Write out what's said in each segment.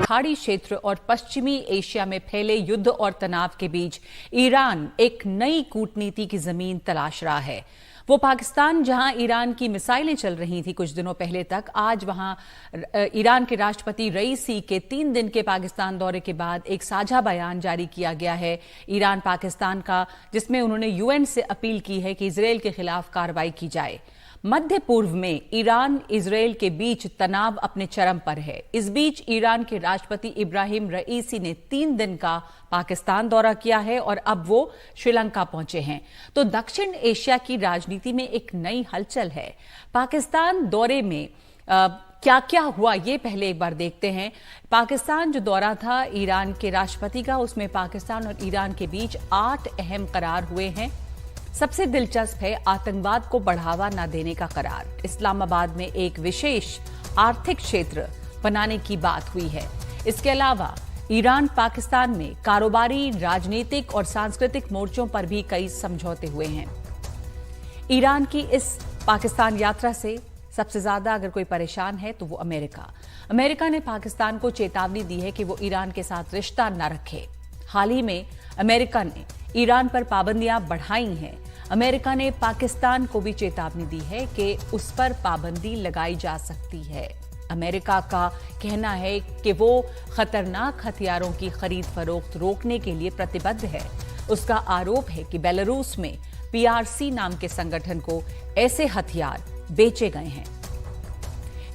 खाड़ी क्षेत्र और पश्चिमी एशिया में फैले युद्ध और तनाव के बीच ईरान एक नई कूटनीति की जमीन तलाश रहा है। वो पाकिस्तान, जहां ईरान की मिसाइलें चल रही थी कुछ दिनों पहले तक, आज वहां ईरान के राष्ट्रपति रईसी के 3 दिन के पाकिस्तान दौरे के बाद एक साझा बयान जारी किया गया है ईरान पाकिस्तान का, जिसमें उन्होंने यूएन से अपील की है कि इजरायल के खिलाफ कार्रवाई की जाए। मध्य पूर्व में ईरान इजरायल के बीच तनाव अपने चरम पर है। इस बीच ईरान के राष्ट्रपति इब्राहिम रईसी ने 3 दिन का पाकिस्तान दौरा किया है और अब वो श्रीलंका पहुंचे हैं। तो दक्षिण एशिया की राजनीति में एक नई हलचल है। पाकिस्तान दौरे में क्या क्या हुआ ये पहले एक बार देखते हैं। पाकिस्तान जो दौरा था ईरान के राष्ट्रपति का, उसमें पाकिस्तान और ईरान के बीच 8 अहम करार हुए हैं। सबसे दिलचस्प है आतंकवाद को बढ़ावा न देने का करार। इस्लामाबाद में एक विशेष आर्थिक क्षेत्र बनाने की बात हुई है। इसके अलावा ईरान पाकिस्तान में कारोबारी, राजनीतिक और सांस्कृतिक मोर्चों पर भी कई समझौते हुए हैं। ईरान की इस पाकिस्तान यात्रा से सबसे ज्यादा अगर कोई परेशान है तो वो अमेरिका ने पाकिस्तान को चेतावनी दी है कि वो ईरान के साथ रिश्ता न रखे। हाल ही में अमेरिका ने ईरान पर पाबंदियां बढ़ाई हैं। अमेरिका ने पाकिस्तान को भी चेतावनी दी है कि उस पर पाबंदी लगाई जा सकती है। अमेरिका का कहना है कि वो खतरनाक हथियारों की खरीद फरोख्त रोकने के लिए प्रतिबद्ध है। उसका आरोप है कि बेलारूस में पीआरसी नाम के संगठन को ऐसे हथियार बेचे गए हैं।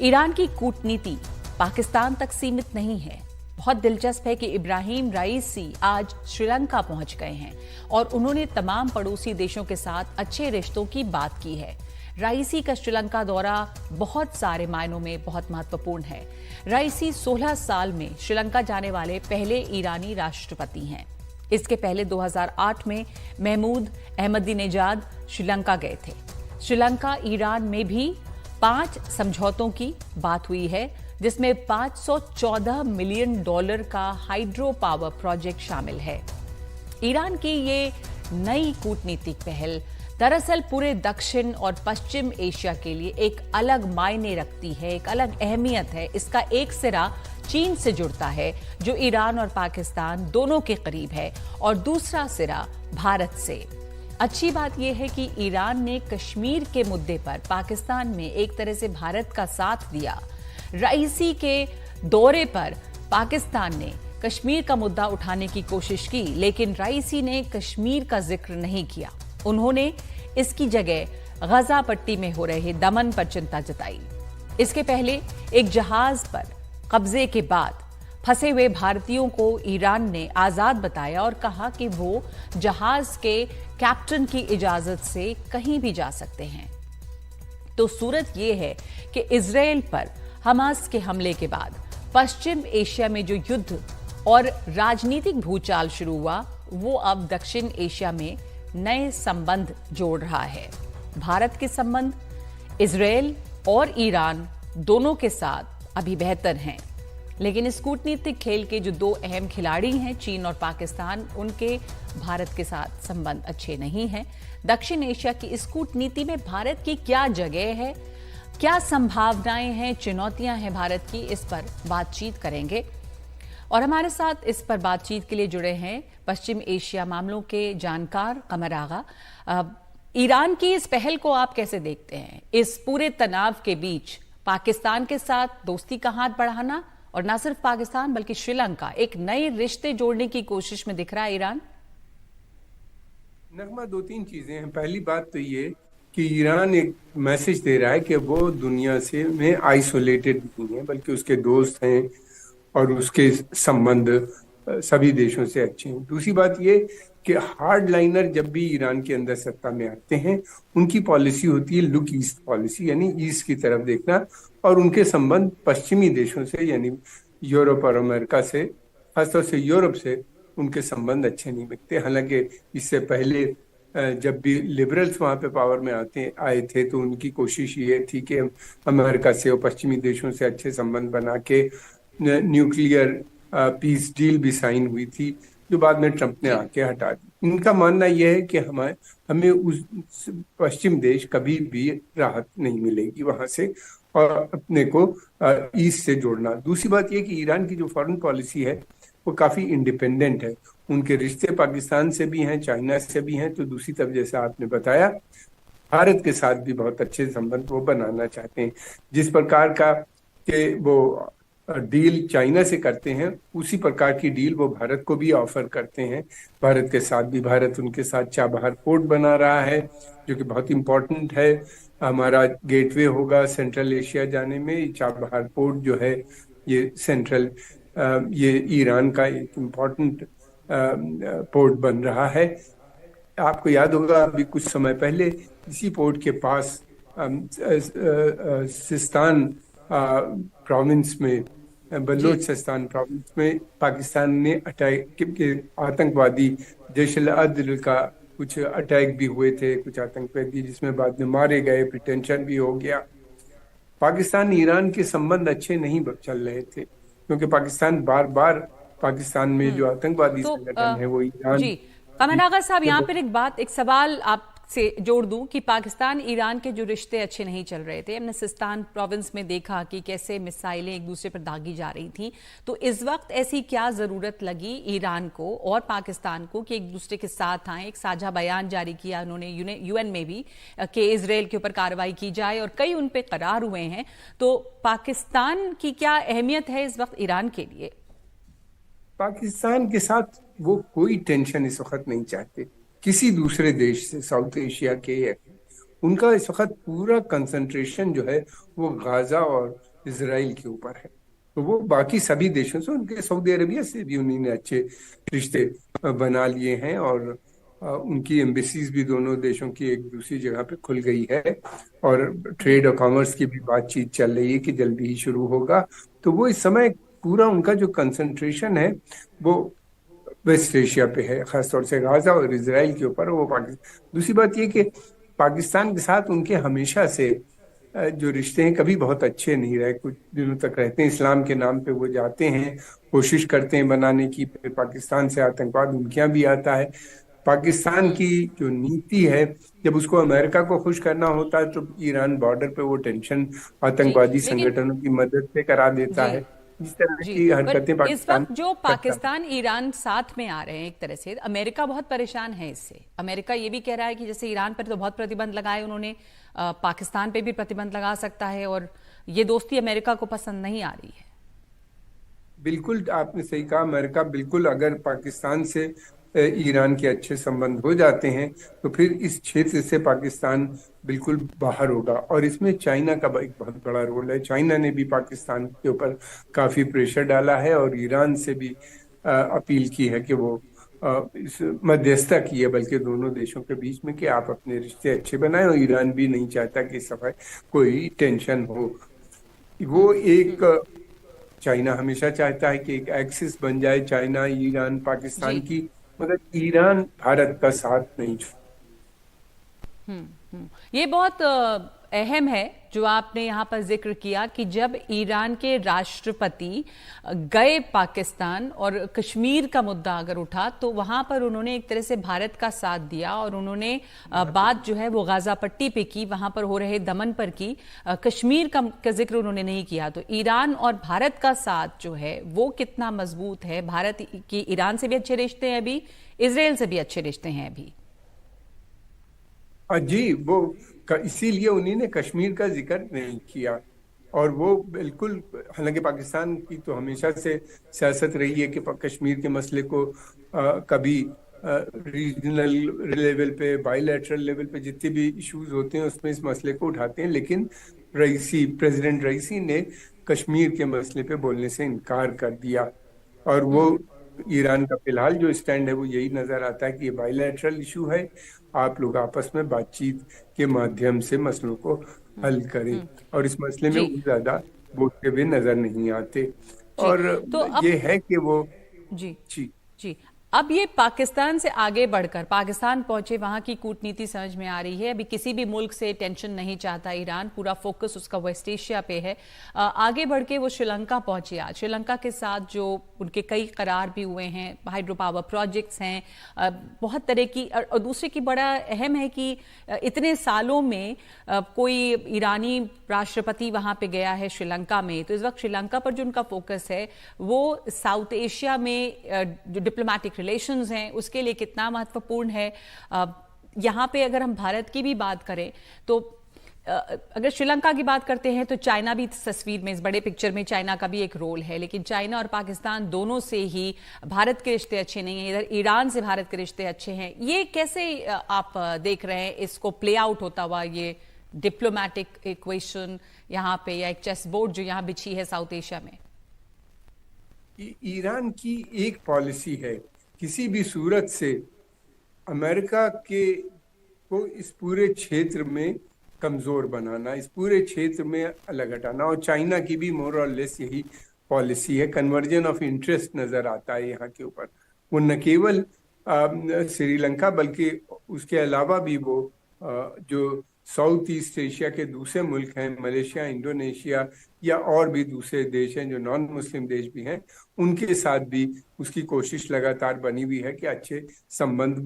ईरान की कूटनीति पाकिस्तान तक सीमित नहीं है। बहुत दिलचस्प है कि इब्राहिम रईसी आज श्रीलंका पहुंच गए हैं और उन्होंने तमाम पड़ोसी देशों के साथ अच्छे रिश्तों की बात की है। रईसी का श्रीलंका दौरा बहुत सारे मायनों में बहुत महत्वपूर्ण है। रईसी 16 साल में श्रीलंका जाने वाले पहले ईरानी राष्ट्रपति हैं। इसके पहले 2008 में महमूद अहमदीनेजाद श्रीलंका गए थे। श्रीलंका ईरान में भी 5 समझौतों की बात हुई है, जिसमें $514 मिलियन का हाइड्रो पावर प्रोजेक्ट शामिल है। ईरान की ये नई कूटनीतिक पहल दरअसल पूरे दक्षिण और पश्चिम एशिया के लिए एक अलग मायने रखती है, एक अलग अहमियत है। इसका एक सिरा चीन से जुड़ता है, जो ईरान और पाकिस्तान दोनों के करीब है, और दूसरा सिरा भारत से। अच्छी बात यह है कि ईरान ने कश्मीर के मुद्दे पर पाकिस्तान में एक तरह से भारत का साथ दिया। रईसी के दौरे पर पाकिस्तान ने कश्मीर का मुद्दा उठाने की कोशिश की, लेकिन रईसी ने कश्मीर का जिक्र नहीं किया। उन्होंने इसकी जगह गजा पट्टी में हो रहे दमन पर चिंता जताई। इसके पहले एक जहाज पर कब्जे के बाद फंसे हुए भारतीयों को ईरान ने आजाद बताया और कहा कि वो जहाज के कैप्टन की इजाजत से कहीं भी जा सकते हैं। तो सूरत यह है कि इजरायल पर हमास के हमले के बाद पश्चिम एशिया में जो युद्ध और राजनीतिक भूचाल शुरू हुआ, वो अब दक्षिण एशिया में नए संबंध जोड़ रहा है। भारत के संबंध इजरायल और ईरान दोनों के साथ अभी बेहतर हैं, लेकिन इस कूटनीतिक खेल के जो 2 अहम खिलाड़ी हैं, चीन और पाकिस्तान, उनके भारत के साथ संबंध अच्छे नहीं हैं। दक्षिण एशिया की इस कूटनीति में भारत की क्या जगह है, क्या संभावनाएं हैं, चुनौतियां हैं भारत की, इस पर बातचीत करेंगे। और हमारे साथ इस पर बातचीत के लिए जुड़े हैं पश्चिम एशिया मामलों के जानकार कमर आगा। ईरान की इस पहल को आप कैसे देखते हैं? इस पूरे तनाव के बीच पाकिस्तान के साथ दोस्ती का हाथ बढ़ाना, और न सिर्फ पाकिस्तान बल्कि श्रीलंका, एक नए रिश्ते जोड़ने की कोशिश में दिख रहा है ईरान। नगमा, 2-3 चीजें हैं। पहली बात तो ये कि ईरान एक मैसेज दे रहा है कि वो दुनिया से में आइसोलेटेड नहीं है, बल्कि उसके दोस्त हैं और उसके संबंध सभी देशों से अच्छे हैं। दूसरी बात ये कि हार्ड लाइनर जब भी ईरान के अंदर सत्ता में आते हैं, उनकी पॉलिसी होती है लुक ईस्ट पॉलिसी, यानी ईस्ट की तरफ देखना, और उनके संबंध पश्चिमी देशों से यानी यूरोप और अमेरिका से, खासतौर से यूरोप से उनके संबंध अच्छे नहीं दिखते। हालांकि इससे पहले जब भी लिबरल्स वहां पे पावर में आए थे, तो उनकी कोशिश ये थी कि अमेरिका से और पश्चिमी देशों से अच्छे संबंध बना के न्यूक्लियर पीस डील भी साइन हुई थी, जो बाद में ट्रंप ने आके हटा दी। इनका मानना यह है कि हमें उस पश्चिम देश कभी भी राहत नहीं मिलेगी वहां से, और अपने को ईस्ट से जोड़ना। दूसरी बात ये कि ईरान की जो फॉरेन पॉलिसी है वो काफी इंडिपेंडेंट है। उनके रिश्ते पाकिस्तान से भी हैं, चाइना से भी हैं। तो दूसरी तरफ जैसा आपने बताया, भारत के साथ भी बहुत अच्छे संबंध वो बनाना चाहते हैं। जिस प्रकार का के वो डील चाइना से करते हैं, उसी प्रकार की डील वो भारत को भी ऑफर करते हैं। भारत के साथ भी, भारत उनके साथ चाबहार पोर्ट बना रहा है जो कि बहुत इम्पोर्टेंट है। हमारा गेटवे होगा सेंट्रल एशिया जाने में। चाबहार पोर्ट जो है ये ये ईरान का एक इम्पोर्टेंट पोर्ट बन रहा है। आपको याद होगा अभी कुछ समय पहले इसी पोर्ट के पास सिस्तान प्रोविंस में, जी। बलूचिस्तान प्रोविंस में पाकिस्तान ने अटैक के आतंकवादी जैश-ए-अदल का कुछ अटैक भी हुए थे, कुछ आतंकवादी जिसमें बाद में मारे गए, फिर टेंशन भी हो गया। पाकिस्तान ईरान के संबंध अच्छे नहीं चल रहे थे क्योंकि पाकिस्तान बार बार, पाकिस्तान में जो आतंकवादी तो संगठन है वो ईरान जी, कमर नागा साहब, के यहाँ पर एक सवाल आपसे जोड़ दूं कि पाकिस्तान ईरान के जो रिश्ते अच्छे नहीं चल रहे थे, हमने सिस्तान प्रोविंस में देखा कि कैसे मिसाइलें एक दूसरे पर दागी जा रही थी। तो इस वक्त ऐसी क्या जरूरत लगी ईरान को और पाकिस्तान को कि एक दूसरे के साथ आए? एक साझा बयान जारी किया उन्होंने यूएन में भी कि इजराइल के ऊपर कार्रवाई की जाए और कई उन पे करार हुए हैं। तो पाकिस्तान की क्या अहमियत है इस वक्त ईरान के लिए? पाकिस्तान के साथ वो कोई टेंशन इस वक्त नहीं चाहते किसी दूसरे देश से, साउथ एशिया के है। उनका इस वक्त पूरा कंसंट्रेशन जो है वो गाजा और इसराइल के ऊपर है। तो वो बाकी सभी देशों से, उनके सऊदी अरबिया से भी उन्होंने अच्छे रिश्ते बना लिए हैं और उनकी एम्बेसीज भी दोनों देशों की एक दूसरी जगह पे खुल गई है और ट्रेड और कॉमर्स की भी बातचीत चल रही है कि जल्दी ही शुरू होगा। तो वो इस समय पूरा उनका जो कंसंट्रेशन है वो वेस्ट एशिया पे है, खासतौर से गाजा और इसराइल के ऊपर। वो पाकिस्तान, दूसरी बात ये कि पाकिस्तान के साथ उनके हमेशा से जो रिश्ते हैं कभी बहुत अच्छे नहीं रहे, कुछ दिनों तक रहते हैं। इस्लाम के नाम पे वो जाते हैं, कोशिश करते हैं बनाने की, फिर पाकिस्तान से आतंकवाद उनके यहाँ भी आता है। पाकिस्तान की जो नीति है, जब उसको अमेरिका को खुश करना होता है तो ईरान बॉर्डर पे वो टेंशन जी, आतंकवादी लेकिन संगठनों की मदद से करा देता जी है। इस तरह जी, की पर हरकतें इस पाकिस्तान वक्त जो करता है। पाकिस्तान ईरान साथ में आ रहे हैं, एक तरह से अमेरिका बहुत परेशान है इससे। अमेरिका ये भी कह रहा है कि जैसे ईरान पर तो बहुत प्रतिबंध लगाए उन्होंने, पाकिस्तान पे भी प्रतिबंध लगा सकता है और ये दोस्ती अमेरिका को पसंद नहीं आ रही है। बिल्कुल आपने सही कहा। अमेरिका बिल्कुल, अगर पाकिस्तान से ईरान के अच्छे संबंध हो जाते हैं तो फिर इस क्षेत्र से पाकिस्तान बिल्कुल बाहर होगा। और इसमें चाइना का एक बहुत बड़ा रोल है। चाइना ने भी पाकिस्तान के ऊपर काफी प्रेशर डाला है और ईरान से भी अपील की है कि वो इस मध्यस्थता की है, बल्कि दोनों देशों के बीच में, कि आप अपने रिश्ते अच्छे बनाएं। और ईरान भी नहीं चाहता कि इस सफाई कोई टेंशन हो। वो एक चाइना हमेशा चाहता है कि एक एक्सिस बन जाए चाइना, ईरान, पाकिस्तान जी। की, मगर ईरान भारत का साथ नहीं छोड़। ये बहुत अहम है जो आपने यहाँ पर जिक्र किया कि जब ईरान के राष्ट्रपति गए पाकिस्तान और कश्मीर का मुद्दा अगर उठा तो वहां पर उन्होंने एक तरह से भारत का साथ दिया और उन्होंने बात जो है वो गाजा पट्टी पे की, वहां पर हो रहे दमन पर की। कश्मीर का जिक्र उन्होंने नहीं किया। तो ईरान और भारत का साथ जो है वो कितना मजबूत है? भारत की ईरान से भी अच्छे रिश्ते हैं अभी, इसराइल से भी अच्छे रिश्ते हैं अभी। जी, वो इसीलिए उन्होंने कश्मीर का जिक्र नहीं किया। और वो बिल्कुल, हालांकि पाकिस्तान की तो हमेशा से सियासत रही है कि कश्मीर के मसले को कभी रीजनल लेवल पे, बायलैटरल लेवल पे जितने भी इश्यूज होते हैं उसमें इस मसले को उठाते हैं। लेकिन प्रेसिडेंट रईसी ने कश्मीर के मसले पे बोलने से इनकार कर दिया। और वो ईरान का फिलहाल जो स्टैंड है वो यही नजर आता है कि ये बायलैटरल इशू है, आप लोग आपस में बातचीत के माध्यम से मसलों को हल करें। और इस मसले में जी वो ज्यादा बोलते हुए नजर नहीं आते। जी। और तो ये अब है कि वो, जी जी, जी, अब ये पाकिस्तान से आगे बढ़कर पाकिस्तान पहुंचे, वहां की कूटनीति समझ में आ रही है। अभी किसी भी मुल्क से टेंशन नहीं चाहता ईरान, पूरा फोकस उसका वेस्ट एशिया पे है। आगे बढ़ के वो श्रीलंका पहुंचे आज। श्रीलंका के साथ जो उनके कई करार भी हुए हैं, हाइड्रो पावर प्रोजेक्ट्स हैं, बहुत तरह की। और दूसरे की बड़ा अहम है कि इतने सालों में कोई ईरानी राष्ट्रपति वहां पे गया है श्रीलंका में, तो इस वक्त श्रीलंका पर जो उनका फोकस है वो साउथ एशिया में जो डिप्लोमेटिक रिलेशंस हैं उसके लिए कितना महत्वपूर्ण है। यहाँ पे अगर हम भारत की भी बात करें तो अगर श्रीलंका की बात करते हैं तो चाइना भी इस तस्वीर में, इस बड़े पिक्चर में चाइना का भी एक रोल है। लेकिन चाइना और पाकिस्तान दोनों से ही भारत के रिश्ते अच्छे नहीं हैं, इधर ईरान से भारत के रिश्ते अच्छे हैं। ये कैसे आप देख रहे हैं इसको प्ले आउट होता हुआ, ये डिप्लोमेटिक इक्वेशन यहाँ पे, या एक चेस बोर्ड जो यहाँ बिछी है साउथ एशिया में? ईरान की एक पॉलिसी है किसी भी सूरत से अमेरिका के को इस पूरे क्षेत्र में कमजोर बनाना, इस पूरे क्षेत्र में अलग हटाना। और चाइना की भी मोर और लेस यही पॉलिसी है। कन्वर्जन ऑफ इंटरेस्ट नजर आता है यहाँ के ऊपर। वो न केवल श्रीलंका बल्कि उसके अलावा भी वो जो साउथ ईस्ट एशिया के दूसरे मुल्क हैं, मलेशिया, इंडोनेशिया या और भी दूसरे देश हैं जो नॉन मुस्लिम देश भी हैं, उनके साथ भी उसकी कोशिश लगातार बनी हुई है कि अच्छे संबंध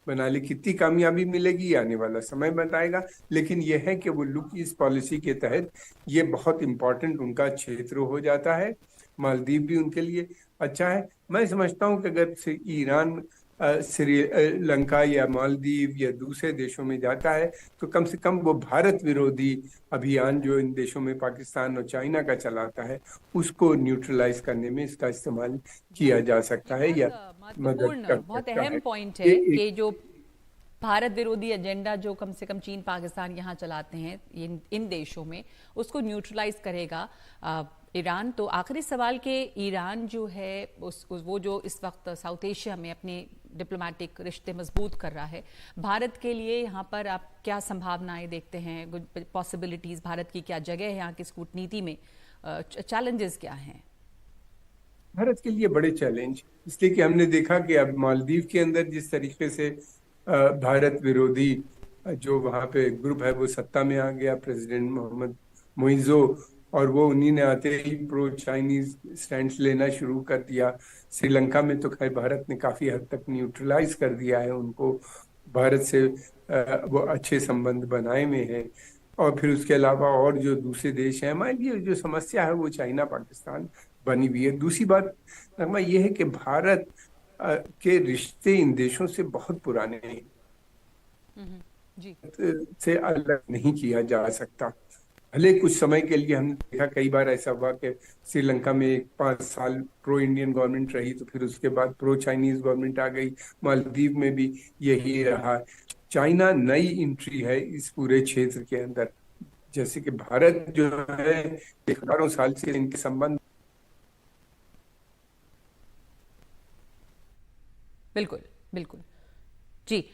बना ले। कितनी कामयाबी मिलेगी आने वाला समय बताएगा, लेकिन यह है कि वो लुक ईस्ट पॉलिसी के तहत ये बहुत इंपॉर्टेंट उनका क्षेत्र हो जाता है। मालदीव भी उनके लिए अच्छा है। मैं समझता हूँ कि अगर ईरान श्रीलंका या मालदीव या दूसरे देशों में जाता है तो कम से कम वो भारत विरोधी अभियान जो इन देशों में पाकिस्तान और चाइना का चलाता है उसको न्यूट्रलाइज करने में इसका इस्तेमाल किया जा सकता है या मदद कर बहुत सकता अहम है। पॉइंट है कि जो भारत विरोधी एजेंडा जो कम से कम चीन पाकिस्तान यहाँ चलाते हैं इन देशों में, उसको न्यूट्रलाइज करेगा ईरान। तो आखिरी सवाल के ईरान जो है वो जो इस वक्त साउथ एशिया में अपने डिप्लोमेटिक रिश्ते मजबूत कर रहा है, भारत के लिए यहाँ पर आप क्या संभावनाएं देखते हैं? पॉसिबिलिटीज, भारत की क्या जगह है यहाँ की कूटनीति में? चैलेंजेस क्या हैं भारत के लिए? बड़े चैलेंज, इसलिए कि हमने देखा कि अब मालदीव के अंदर जिस तरीके से भारत विरोधी जो वहाँ पे ग्रुप है वो सत्ता में आ गया, प्रेसिडेंट मोहम्मद मोइजो, और वो उन्हीं ने आते ही प्रो चाइनीज स्टैंड लेना शुरू कर दिया। श्रीलंका में तो खैर भारत ने काफी हद तक न्यूट्रलाइज कर दिया है उनको, भारत से वो अच्छे संबंध बनाए में है। और फिर उसके अलावा और जो दूसरे देश हैं, हमारे लिए जो समस्या है वो चाइना पाकिस्तान बनी हुई है। दूसरी बात नगमा ये है कि भारत के रिश्ते इन देशों से बहुत पुराने हैं, जी। से अलग नहीं किया जा सकता। भले कुछ समय के लिए हमने देखा, कई बार ऐसा हुआ कि श्रीलंका में 5 साल प्रो इंडियन गवर्नमेंट रही तो फिर उसके बाद प्रो चाइनीज गवर्नमेंट आ गई। मालदीव में भी यही रहा। चाइना नई एंट्री है इस पूरे क्षेत्र के अंदर, जैसे कि भारत जो है हजारों साल से इनके संबंध। बिल्कुल बिल्कुल जी।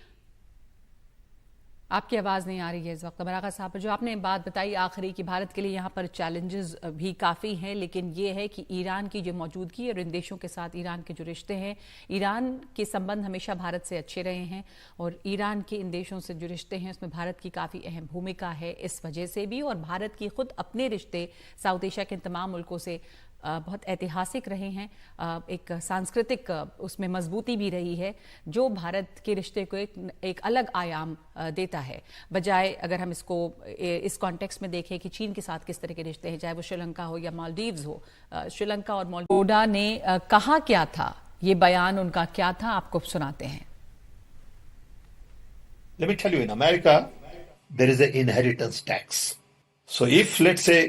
आपकी आवाज़ नहीं आ रही है इस वक्त बरागा साहब। जो आपने बात बताई आखिरी कि भारत के लिए यहाँ पर चैलेंजेस भी काफ़ी हैं, लेकिन ये है कि ईरान की जो मौजूदगी और इन देशों के साथ ईरान के जो रिश्ते हैं, ईरान के संबंध हमेशा भारत से अच्छे रहे हैं और ईरान के इन देशों से जो रिश्ते हैं उसमें भारत की काफ़ी अहम भूमिका है इस वजह से भी। और भारत की खुद अपने रिश्ते साउथ एशिया के तमाम मुल्कों से बहुत ऐतिहासिक रहे हैं, एक सांस्कृतिक उसमें मजबूती भी रही है जो भारत के रिश्ते को एक अलग आयाम देता है। बजाय अगर हम इसको इस कॉन्टेक्स्ट में देखें कि चीन के साथ किस तरह के रिश्ते हैं, चाहे वो श्रीलंका हो या मालदीव्स हो, श्रीलंका और मोल्डोवा ने कहा क्या था, ये बयान उनका क्या था, आपको सुनाते हैं। Let me tell you, in America, there is an inheritance tax. So if, let's say,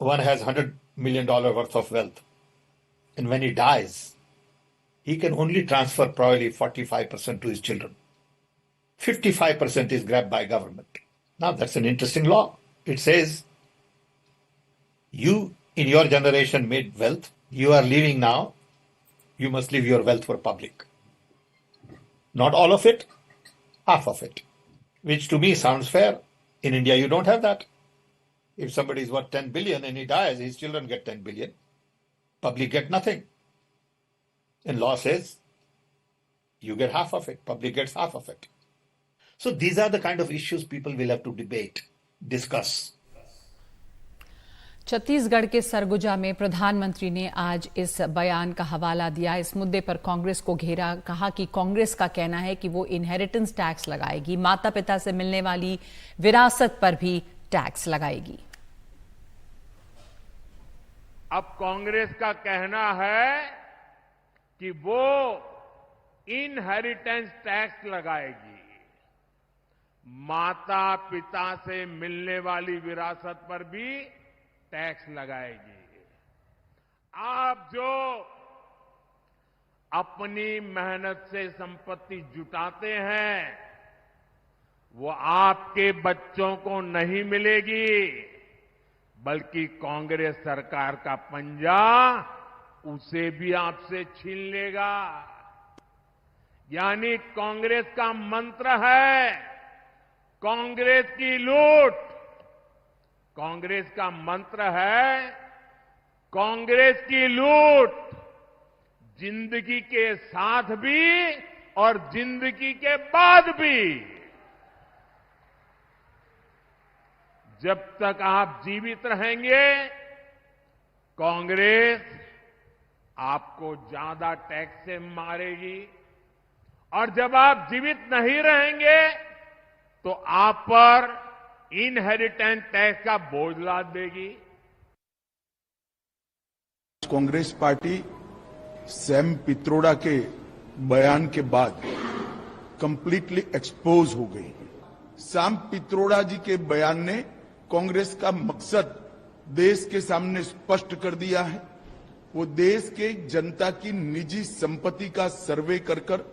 one has $100 million worth of wealth, and when he dies, he can only transfer probably 45% to his children. 55% is grabbed by government. Now that's an interesting law. It says, you in your generation made wealth, you are leaving now, you must leave your wealth for public. Not all of it, half of it, which to me sounds fair. In India, you don't have that. If somebody is worth 10 billion and he dies, his children get 10 billion. Public get nothing. And law says you get half of it, public gets half of it. So these are the kind of issues people will have to debate, discuss. Chhattisgarh के सरगुजा में प्रधानमंत्री ने आज इस बयान का हवाला दिया। इस मुद्दे पर कांग्रेस को घेरा, कहा कि कांग्रेस का कहना है कि वो इनहेरिटेंस टैक्स लगाएगी, माता पिता से मिलने वाली विरासत पर भी टैक्स लगाएगी। अब कांग्रेस का कहना है कि वो इनहेरिटेंस टैक्स लगाएगी, माता पिता से मिलने वाली विरासत पर भी टैक्स लगाएगी। आप जो अपनी मेहनत से संपत्ति जुटाते हैं वो आपके बच्चों को नहीं मिलेगी, बल्कि कांग्रेस सरकार का पंजा उसे भी आपसे छीन लेगा। यानी कांग्रेस का मंत्र है कांग्रेस की लूट, कांग्रेस का मंत्र है कांग्रेस की लूट, जिंदगी के साथ भी और जिंदगी के बाद भी। जब तक आप जीवित रहेंगे कांग्रेस आपको ज्यादा टैक्स से मारेगी, और जब आप जीवित नहीं रहेंगे तो आप पर इनहेरिटेंस टैक्स का बोझ लाद देगी। कांग्रेस पार्टी सैम पित्रोड़ा के बयान के बाद कंप्लीटली एक्सपोज हो गई। सैम पित्रोड़ा जी के बयान ने कांग्रेस का मकसद देश के सामने स्पष्ट कर दिया है। वो देश के जनता की निजी संपत्ति का सर्वे कर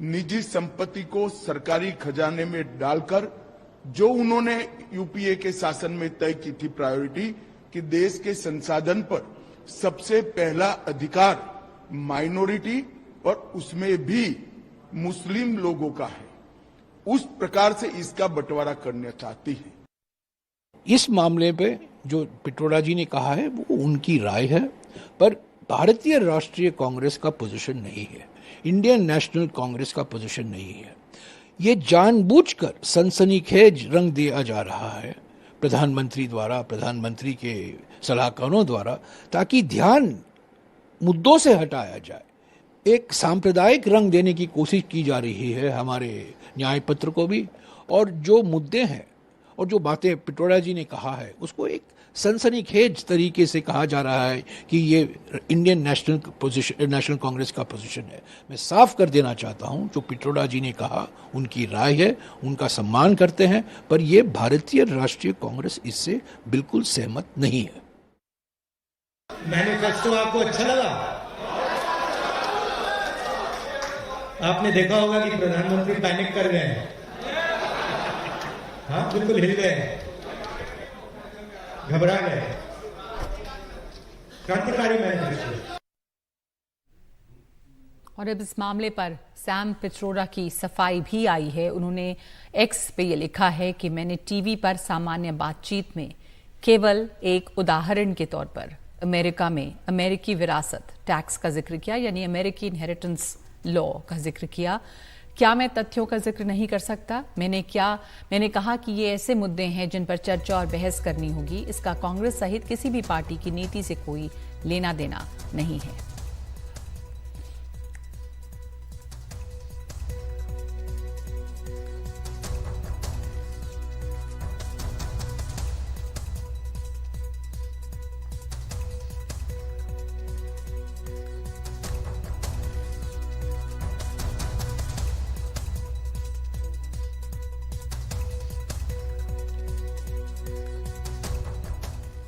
निजी संपत्ति को सरकारी खजाने में डालकर जो उन्होंने यूपीए के शासन में तय की थी प्रायोरिटी कि देश के संसाधन पर सबसे पहला अधिकार माइनॉरिटी और उसमें भी मुस्लिम लोगों का है, उस प्रकार से इसका बंटवारा करना चाहती है। इस मामले पे जो पित्रोड़ा जी ने कहा है वो उनकी राय है, पर भारतीय राष्ट्रीय कांग्रेस का पोजीशन नहीं है, इंडियन नेशनल कांग्रेस का पोजीशन नहीं है। ये जानबूझकर सनसनीखेज रंग दिया जा रहा है प्रधानमंत्री द्वारा, प्रधानमंत्री के सलाहकारों द्वारा, ताकि ध्यान मुद्दों से हटाया जाए। एक सांप्रदायिक रंग देने की कोशिश की जा रही है हमारे न्याय पत्र को भी, और जो मुद्दे हैं और जो बातें पित्रोड़ा जी ने कहा है उसको एक सनसनीखेज तरीके से कहा जा रहा है कि ये इंडियन नेशनल कांग्रेस का पोजीशन है। मैं साफ कर देना चाहता हूं, जो पित्रोड़ा जी ने कहा उनकी राय है, उनका सम्मान करते हैं, पर ये भारतीय राष्ट्रीय कांग्रेस इससे बिल्कुल सहमत नहीं है। मैनिफेस्टो आपको अच्छा लगा? आपने देखा होगा कि प्रधानमंत्री पैनिक कर गए हैं। हाँ, बिल्कुल हिल गए, घबरा गए। क्रांतिकारी मैनिफेस्टो। और अब इस मामले पर सैम पित्रोड़ा की सफाई भी आई है। उन्होंने एक्स पे ये लिखा है कि मैंने टीवी पर सामान्य बातचीत में केवल एक उदाहरण के तौर पर अमेरिका में अमेरिकी विरासत टैक्स का जिक्र किया, यानी अमेरिकी इनहेरिटेंस लॉ का जिक्र किया। क्या मैं तथ्यों का जिक्र नहीं कर सकता? मैंने कहा कि ये ऐसे मुद्दे हैं जिन पर चर्चा और बहस करनी होगी। इसका कांग्रेस सहित किसी भी पार्टी की नीति से कोई लेना देना नहीं है।